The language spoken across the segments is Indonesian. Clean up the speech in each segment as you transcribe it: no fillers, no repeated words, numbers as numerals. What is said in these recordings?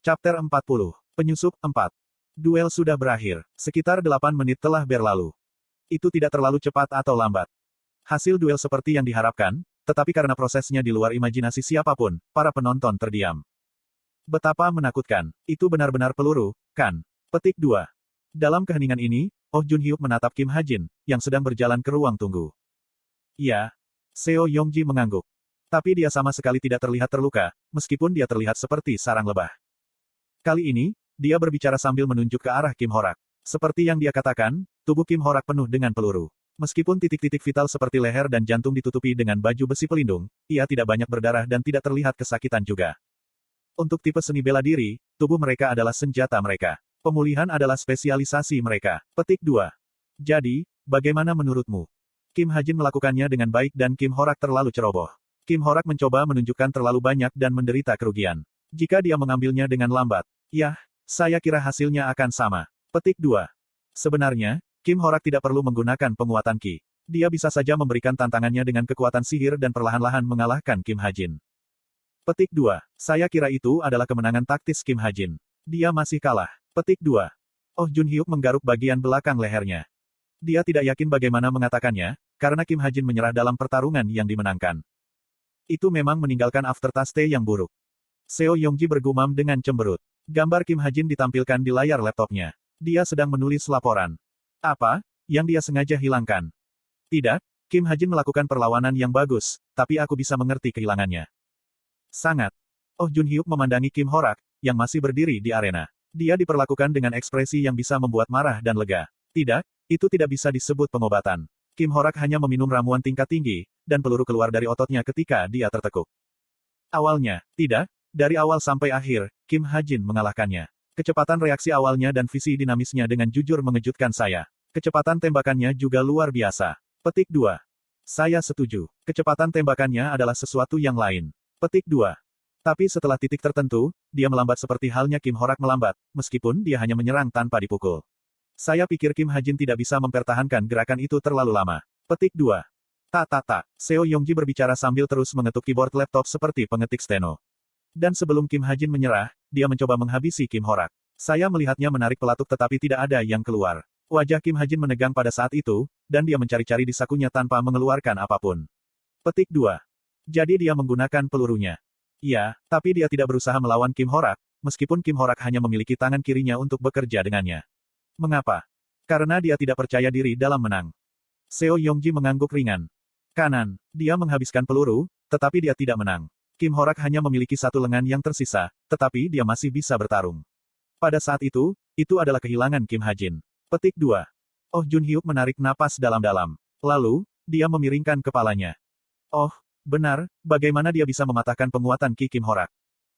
Chapter 40. Penyusup 4. Duel sudah berakhir. Sekitar 8 menit telah berlalu. Itu tidak terlalu cepat atau lambat. Hasil duel seperti yang diharapkan, tetapi karena prosesnya di luar imajinasi siapapun, para penonton terdiam. Betapa menakutkan. Itu benar-benar peluru, kan? Petik 2. Dalam keheningan ini, Oh Junhyuk menatap Kim Hajin, yang sedang berjalan ke ruang tunggu. Ya. Seo Yongji mengangguk. Tapi dia sama sekali tidak terlihat terluka, meskipun dia terlihat seperti sarang lebah. Kali ini, dia berbicara sambil menunjuk ke arah Kim Horak. Seperti yang dia katakan, tubuh Kim Horak penuh dengan peluru. Meskipun titik-titik vital seperti leher dan jantung ditutupi dengan baju besi pelindung, ia tidak banyak berdarah dan tidak terlihat kesakitan juga. Untuk tipe seni bela diri, tubuh mereka adalah senjata mereka. Pemulihan adalah spesialisasi mereka. Petik 2. Jadi, bagaimana menurutmu? Kim Hajin melakukannya dengan baik dan Kim Horak terlalu ceroboh. Kim Horak mencoba menunjukkan terlalu banyak dan menderita kerugian. Jika dia mengambilnya dengan lambat, yah, saya kira hasilnya akan sama. Petik 2. Sebenarnya, Kim Horak tidak perlu menggunakan penguatan Ki. Dia bisa saja memberikan tantangannya dengan kekuatan sihir dan perlahan-lahan mengalahkan Kim Hajin. Petik 2. Saya kira itu adalah kemenangan taktis Kim Hajin. Dia masih kalah. Petik 2. Oh Junhyuk menggaruk bagian belakang lehernya. Dia tidak yakin bagaimana mengatakannya, karena Kim Hajin menyerah dalam pertarungan yang dimenangkan. Itu memang meninggalkan aftertaste yang buruk. Seo Yongji bergumam dengan cemberut. Gambar Kim Hajin ditampilkan di layar laptopnya. Dia sedang menulis laporan. Apa yang dia sengaja hilangkan? Tidak, Kim Hajin melakukan perlawanan yang bagus, tapi aku bisa mengerti kehilangannya. Sangat. Oh Junhyuk memandangi Kim Horak, yang masih berdiri di arena. Dia diperlakukan dengan ekspresi yang bisa membuat marah dan lega. Tidak, itu tidak bisa disebut pengobatan. Kim Horak hanya meminum ramuan tingkat tinggi, dan peluru keluar dari ototnya ketika dia tertekuk. Awalnya, tidak. Dari awal sampai akhir, Kim Hajin mengalahkannya. Kecepatan reaksi awalnya dan visi dinamisnya dengan jujur mengejutkan saya. Kecepatan tembakannya juga luar biasa. Petik 2. Saya setuju. Kecepatan tembakannya adalah sesuatu yang lain. Petik 2. Tapi setelah titik tertentu, dia melambat seperti halnya Kim Horak melambat, meskipun dia hanya menyerang tanpa dipukul. Saya pikir Kim Hajin tidak bisa mempertahankan gerakan itu terlalu lama. Petik 2. Tak. Seo Yongji berbicara sambil terus mengetuk keyboard laptop seperti pengetik steno. Dan sebelum Kim Hajin menyerah, dia mencoba menghabisi Kim Horak. Saya melihatnya menarik pelatuk tetapi tidak ada yang keluar. Wajah Kim Hajin menegang pada saat itu, dan dia mencari-cari di sakunya tanpa mengeluarkan apapun. Petik 2. Jadi dia menggunakan pelurunya. Ya, tapi dia tidak berusaha melawan Kim Horak, meskipun Kim Horak hanya memiliki tangan kirinya untuk bekerja dengannya. Mengapa? Karena dia tidak percaya diri dalam menang. Seo Yongji mengangguk ringan. Kanan, dia menghabiskan peluru, tetapi dia tidak menang. Kim Horak hanya memiliki satu lengan yang tersisa, tetapi dia masih bisa bertarung. Pada saat itu adalah kehilangan Kim Hajin. Petik 2. Oh Junhyuk menarik napas dalam-dalam. Lalu, dia memiringkan kepalanya. Oh, benar, bagaimana dia bisa mematahkan penguatan Ki Kim Horak?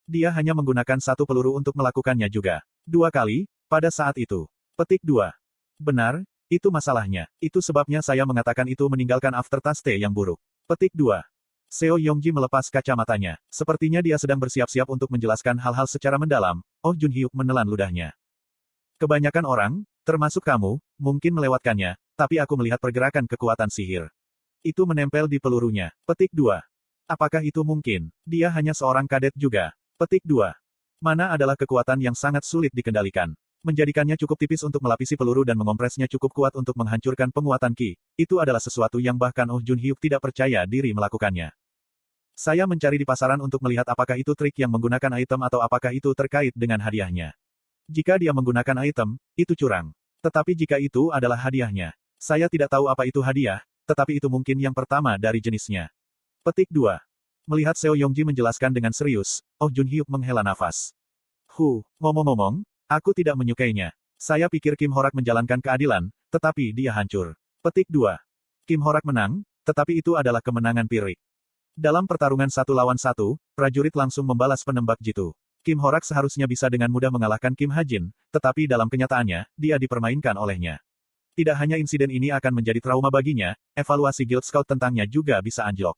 Dia hanya menggunakan satu peluru untuk melakukannya juga. 2 kali, pada saat itu. Petik 2. Benar, itu masalahnya. Itu sebabnya saya mengatakan itu meninggalkan aftertaste yang buruk. Petik 2. Seo Yongji melepas kacamatanya. Sepertinya dia sedang bersiap-siap untuk menjelaskan hal-hal secara mendalam. Oh Junhyuk menelan ludahnya. Kebanyakan orang, termasuk kamu, mungkin melewatkannya, tapi aku melihat pergerakan kekuatan sihir. Itu menempel di pelurunya. Petik 2. Apakah itu mungkin? Dia hanya seorang kadet juga. Petik 2. Mana adalah kekuatan yang sangat sulit dikendalikan. Menjadikannya cukup tipis untuk melapisi peluru dan mengompresnya cukup kuat untuk menghancurkan penguatan Ki. Itu adalah sesuatu yang bahkan Oh Junhyuk tidak percaya diri melakukannya. Saya mencari di pasaran untuk melihat apakah itu trik yang menggunakan item atau apakah itu terkait dengan hadiahnya. Jika dia menggunakan item, itu curang. Tetapi jika itu adalah hadiahnya, saya tidak tahu apa itu hadiah, tetapi itu mungkin yang pertama dari jenisnya. Petik 2. Melihat Seo Yongji menjelaskan dengan serius, Oh Junhyuk menghela nafas. Ngomong-ngomong, aku tidak menyukainya. Saya pikir Kim Horak menjalankan keadilan, tetapi dia hancur. Petik 2. Kim Horak menang, tetapi itu adalah kemenangan pirik. Dalam pertarungan 1 lawan 1, prajurit langsung membalas penembak jitu. Kim Horak seharusnya bisa dengan mudah mengalahkan Kim Hajin, tetapi dalam kenyataannya, dia dipermainkan olehnya. Tidak hanya insiden ini akan menjadi trauma baginya, evaluasi Guild Scout tentangnya juga bisa anjlok.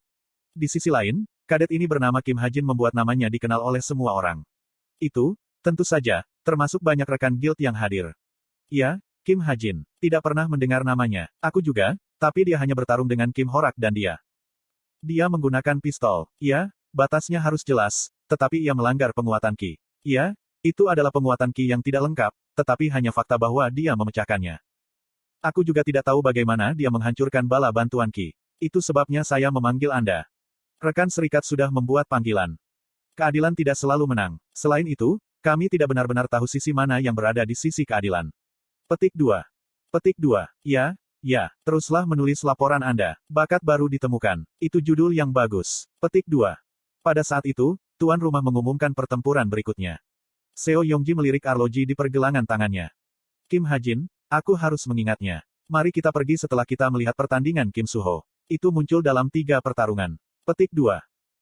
Di sisi lain, kadet ini bernama Kim Hajin membuat namanya dikenal oleh semua orang. Itu, tentu saja, termasuk banyak rekan guild yang hadir. Ya, Kim Hajin. Tidak pernah mendengar namanya. Aku juga, tapi dia hanya bertarung dengan Kim Horak dan dia. Dia menggunakan pistol. Ya, batasnya harus jelas, tetapi ia melanggar penguatan Ki. Ya, Itu adalah penguatan Qi yang tidak lengkap, tetapi hanya fakta bahwa dia memecahkannya. Aku juga tidak tahu bagaimana dia menghancurkan bala bantuan Qi. Itu sebabnya saya memanggil Anda. Rekan serikat sudah membuat panggilan. Keadilan tidak selalu menang. Selain itu, kami tidak benar-benar tahu sisi mana yang berada di sisi keadilan. Petik 2. Petik 2. Ya, ya, teruslah menulis laporan Anda. Bakat baru ditemukan. Itu judul yang bagus. Petik 2. Pada saat itu, tuan rumah mengumumkan pertempuran berikutnya. Seo Yongji melirik arloji di pergelangan tangannya. Kim Hajin, aku harus mengingatnya. Mari kita pergi setelah kita melihat pertandingan Kim Suho. Itu muncul dalam 3 pertarungan. Petik 2.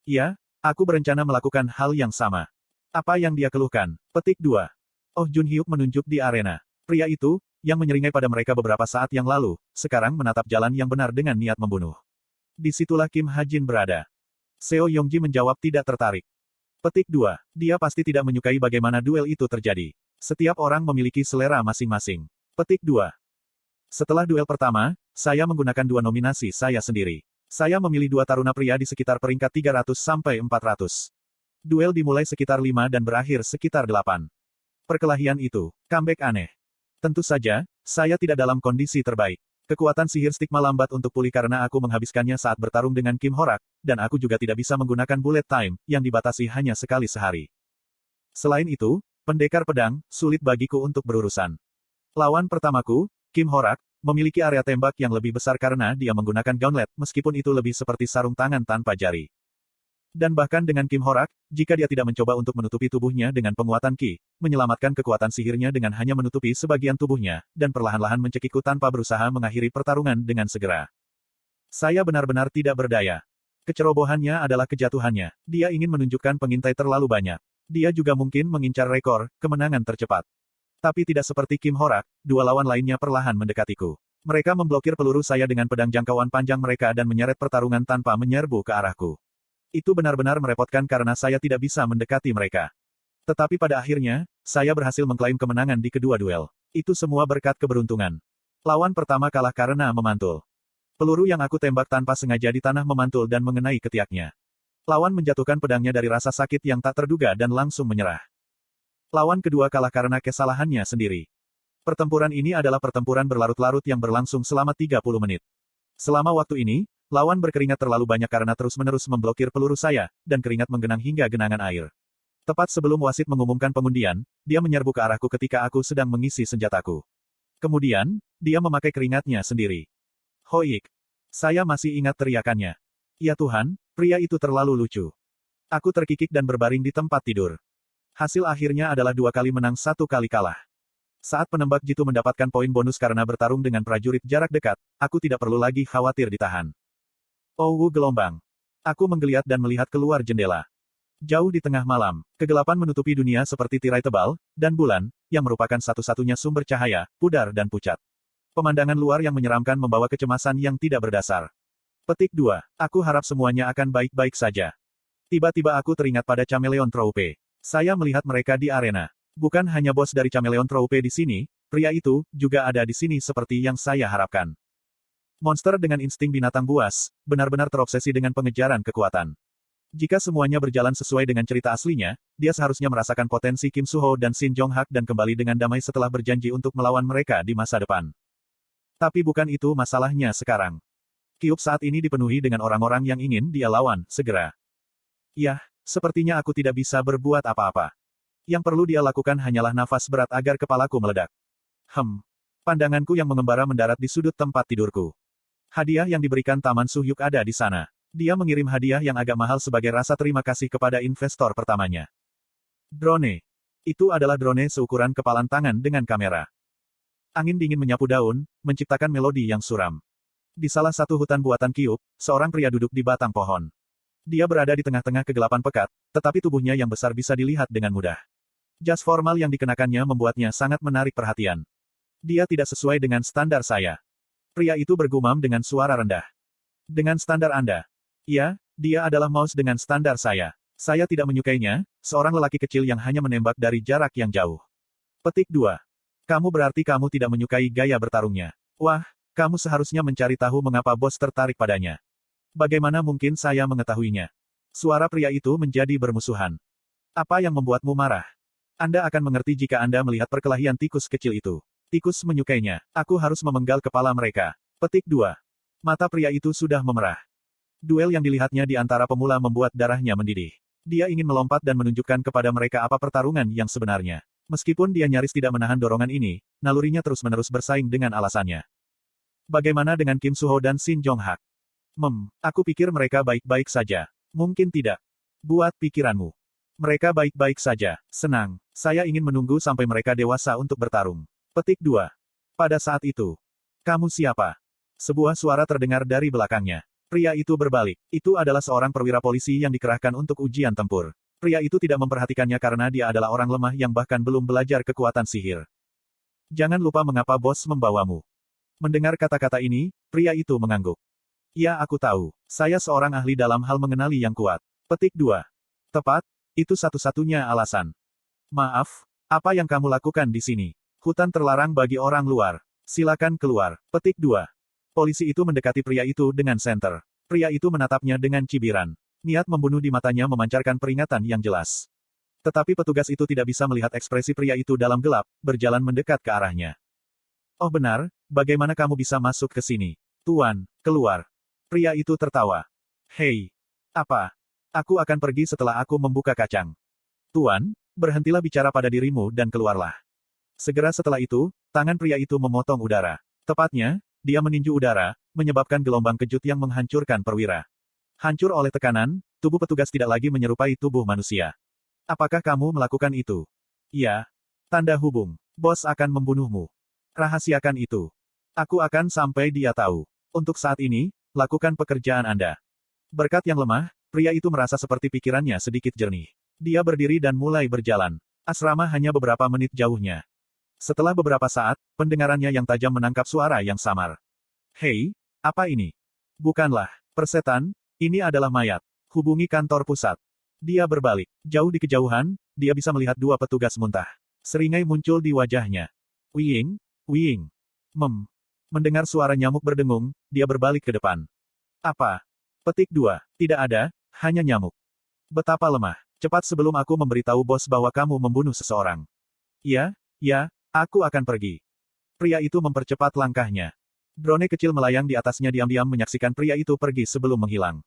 Ya, aku berencana melakukan hal yang sama. Apa yang dia keluhkan? Petik 2. Oh Jun Hyuk menunjuk di arena. Pria itu, yang menyeringai pada mereka beberapa saat yang lalu, sekarang menatap jalan yang benar dengan niat membunuh. Disitulah Kim Hajin berada. Seo Yongji menjawab tidak tertarik. Petik 2. Dia pasti tidak menyukai bagaimana duel itu terjadi. Setiap orang memiliki selera masing-masing. Petik 2. Setelah duel pertama, saya menggunakan 2 nominasi saya sendiri. Saya memilih 2 taruna pria di sekitar peringkat 300 sampai 400. Duel dimulai sekitar 5 dan berakhir sekitar 8. Perkelahian itu, comeback aneh. Tentu saja, saya tidak dalam kondisi terbaik. Kekuatan sihir stigma lambat untuk pulih karena aku menghabiskannya saat bertarung dengan Kim Horak, dan aku juga tidak bisa menggunakan bullet time, yang dibatasi hanya sekali sehari. Selain itu, pendekar pedang, sulit bagiku untuk berurusan. Lawan pertamaku, Kim Horak, memiliki area tembak yang lebih besar karena dia menggunakan gauntlet, meskipun itu lebih seperti sarung tangan tanpa jari. Dan bahkan dengan Kim Horak, jika dia tidak mencoba untuk menutupi tubuhnya dengan penguatan Qi, menyelamatkan kekuatan sihirnya dengan hanya menutupi sebagian tubuhnya, dan perlahan-lahan mencekikku tanpa berusaha mengakhiri pertarungan dengan segera. Saya benar-benar tidak berdaya. Kecerobohannya adalah kejatuhannya. Dia ingin menunjukkan pengintai terlalu banyak. Dia juga mungkin mengincar rekor, kemenangan tercepat. Tapi tidak seperti Kim Horak, 2 lawan lainnya perlahan mendekatiku. Mereka memblokir peluru saya dengan pedang jangkauan panjang mereka dan menyeret pertarungan tanpa menyerbu ke arahku. Itu benar-benar merepotkan karena saya tidak bisa mendekati mereka. Tetapi pada akhirnya, saya berhasil mengklaim kemenangan di kedua duel. Itu semua berkat keberuntungan. Lawan pertama kalah karena memantul. Peluru yang aku tembak tanpa sengaja di tanah memantul dan mengenai ketiaknya. Lawan menjatuhkan pedangnya dari rasa sakit yang tak terduga dan langsung menyerah. Lawan kedua kalah karena kesalahannya sendiri. Pertempuran ini adalah pertempuran berlarut-larut yang berlangsung selama 30 menit. Selama waktu ini, lawan berkeringat terlalu banyak karena terus-menerus memblokir peluru saya, dan keringat menggenang hingga genangan air. Tepat sebelum wasit mengumumkan pengundian, dia menyerbu ke arahku ketika aku sedang mengisi senjataku. Kemudian, dia memakai keringatnya sendiri. Hoik! Saya masih ingat teriakannya. Ya Tuhan, pria itu terlalu lucu. Aku terkikik dan berbaring di tempat tidur. Hasil akhirnya adalah 2 kali menang 1 kali kalah. Saat penembak jitu mendapatkan poin bonus karena bertarung dengan prajurit jarak dekat, aku tidak perlu lagi khawatir ditahan. Oh gelombang. Aku menggeliat dan melihat keluar jendela. Jauh di tengah malam, kegelapan menutupi dunia seperti tirai tebal, dan bulan, yang merupakan satu-satunya sumber cahaya, pudar dan pucat. Pemandangan luar yang menyeramkan membawa kecemasan yang tidak berdasar. Petik 2. Aku harap semuanya akan baik-baik saja. Tiba-tiba aku teringat pada Chameleon Troupe. Saya melihat mereka di arena. Bukan hanya bos dari Chameleon Troupe di sini, pria itu juga ada di sini seperti yang saya harapkan. Monster dengan insting binatang buas, benar-benar terobsesi dengan pengejaran kekuatan. Jika semuanya berjalan sesuai dengan cerita aslinya, dia seharusnya merasakan potensi Kim Suho dan Shin Jong-hak dan kembali dengan damai setelah berjanji untuk melawan mereka di masa depan. Tapi bukan itu masalahnya sekarang. Kyuubi saat ini dipenuhi dengan orang-orang yang ingin dia lawan, segera. Yah, sepertinya aku tidak bisa berbuat apa-apa. Yang perlu dia lakukan hanyalah nafas berat agar kepalaku meledak. Pandanganku yang mengembara mendarat di sudut tempat tidurku. Hadiah yang diberikan Taman Suhyuk ada di sana. Dia mengirim hadiah yang agak mahal sebagai rasa terima kasih kepada investor pertamanya. Drone. Itu adalah drone seukuran kepalan tangan dengan kamera. Angin dingin menyapu daun, menciptakan melodi yang suram. Di salah satu hutan buatan Kyuubi, seorang pria duduk di batang pohon. Dia berada di tengah-tengah kegelapan pekat, tetapi tubuhnya yang besar bisa dilihat dengan mudah. Jas formal yang dikenakannya membuatnya sangat menarik perhatian. Dia tidak sesuai dengan standar saya. Pria itu bergumam dengan suara rendah. Dengan standar Anda. Ya, dia adalah mouse dengan standar saya. Saya tidak menyukainya, seorang lelaki kecil yang hanya menembak dari jarak yang jauh. Petik 2. Kamu berarti kamu tidak menyukai gaya bertarungnya. Wah, kamu seharusnya mencari tahu mengapa bos tertarik padanya. Bagaimana mungkin saya mengetahuinya? Suara pria itu menjadi bermusuhan. Apa yang membuatmu marah? Anda akan mengerti jika Anda melihat perkelahian tikus kecil itu. Tikus menyukainya. Aku harus memenggal kepala mereka. Petik 2. Mata pria itu sudah memerah. Duel yang dilihatnya di antara pemula membuat darahnya mendidih. Dia ingin melompat dan menunjukkan kepada mereka apa pertarungan yang sebenarnya. Meskipun dia nyaris tidak menahan dorongan ini, nalurinya terus-menerus bersaing dengan alasannya. Bagaimana dengan Kim Suho dan Shin Jong-hak? Aku pikir mereka baik-baik saja. Mungkin tidak. Buat pikiranmu. Mereka baik-baik saja. Senang. Saya ingin menunggu sampai mereka dewasa untuk bertarung. Petik 2. Pada saat itu. Kamu siapa? Sebuah suara terdengar dari belakangnya. Pria itu berbalik. Itu adalah seorang perwira polisi yang dikerahkan untuk ujian tempur. Pria itu tidak memperhatikannya karena dia adalah orang lemah yang bahkan belum belajar kekuatan sihir. Jangan lupa mengapa bos membawamu. Mendengar kata-kata ini, pria itu mengangguk. Ya, aku tahu. Saya seorang ahli dalam hal mengenali yang kuat. Petik 2. Tepat, itu satu-satunya alasan. Maaf, apa yang kamu lakukan di sini? Hutan terlarang bagi orang luar. Silakan keluar. Petik 2. Polisi itu mendekati pria itu dengan senter. Pria itu menatapnya dengan cibiran. Niat membunuh di matanya memancarkan peringatan yang jelas. Tetapi petugas itu tidak bisa melihat ekspresi pria itu dalam gelap, berjalan mendekat ke arahnya. Oh benar, bagaimana kamu bisa masuk ke sini? Tuan, keluar. Pria itu tertawa. Hei. Apa? Aku akan pergi setelah aku membuka kacang. Tuan, berhentilah bicara pada dirimu dan keluarlah. Segera setelah itu, tangan pria itu memotong udara. Tepatnya, dia meninju udara, menyebabkan gelombang kejut yang menghancurkan perwira. Hancur oleh tekanan, tubuh petugas tidak lagi menyerupai tubuh manusia. Apakah kamu melakukan itu? Iya. Tanda hubung. Bos akan membunuhmu. Rahasiakan itu. Aku akan sampai dia tahu. Untuk saat ini, lakukan pekerjaan Anda. Berkat yang lemah, pria itu merasa seperti pikirannya sedikit jernih. Dia berdiri dan mulai berjalan. Asrama hanya beberapa menit jauhnya. Setelah beberapa saat, pendengarannya yang tajam menangkap suara yang samar. Hei, apa ini? Bukanlah persetan, ini adalah mayat. Hubungi kantor pusat. Dia berbalik. Jauh di kejauhan, dia bisa melihat dua petugas muntah. Seringai muncul di wajahnya. Wiying, Wiying. Mendengar suara nyamuk berdengung, dia berbalik ke depan. Apa? Petik 2. Tidak ada, hanya nyamuk. Betapa lemah. Cepat sebelum aku memberitahu bos bahwa kamu membunuh seseorang. Ya, aku akan pergi. Pria itu mempercepat langkahnya. Drone kecil melayang di atasnya diam-diam menyaksikan pria itu pergi sebelum menghilang.